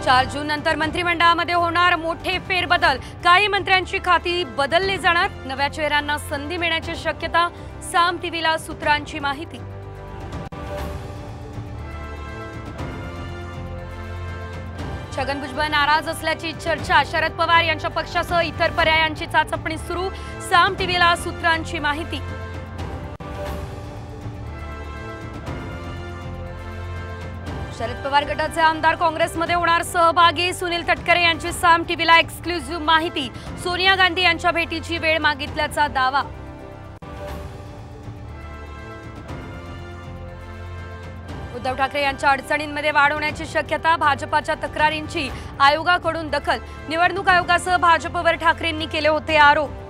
4 जून नंतर मंत्रिमंडळामध्ये होणार मोठे फेरबदल। काही मंत्र्यांची खाती बदलली जाणार। नव्या चेहऱ्यांना संधी मिळण्याची शक्यता। साम टीव्हीला सूत्रांची माहिती। छगन भुजबळ नाराज असल्याची चर्चा। शरद पवार यांच्या पक्षासह इतर पर्यायांची चाचपणी सुरू। साम टीव्हीला सूत्रांची माहिती। शरद पवार गटाचे आमदार काँग्रेसमध्ये होणार सहभागी। सुनील तटकरे यांची साम टीव्हीला एक्सक्लुझिव्ह माहिती। सोनिया गांधी यांच्या भेटीची वेळ मागितल्याचा दावा। उद्धव ठाकरे यांच्या अडचणींमध्ये वाढ होण्याची शक्यता। भाजपाच्या तक्रारींची आयोगाकडून दखल। निवडणूक आयोगासह भाजपवर ठाकरेंनी केले होते आरोप।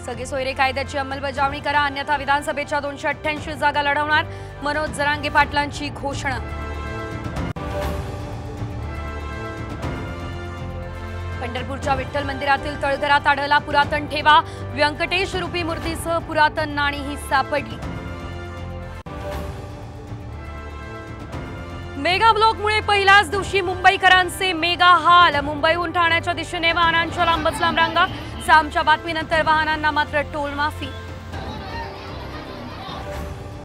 सगळे सोयरे कायद्याची अंमलबजावणी करा, अन्यथा विधानसभेच्या 288 जागा लढवणार। मनोज जरांगे पाटलांची घोषणा। पंढरपूरच्या विठ्ठल मंदिरातील तळघरात आढळला पुरातन ठेवा। व्यंकटेश रूपी मूर्तीसह पुरातन नाणीही सापडली। मेगा ब्लॉकमुळे पहिल्याच दिवशी मुंबईकरांचे मेगा हाल। मुंबईहून ठाण्याच्या दिशेने वाहनांच्या लांबच लांब रांगा। सामच्या बातमीनंतर वाहनांना मात्र टोल माफी।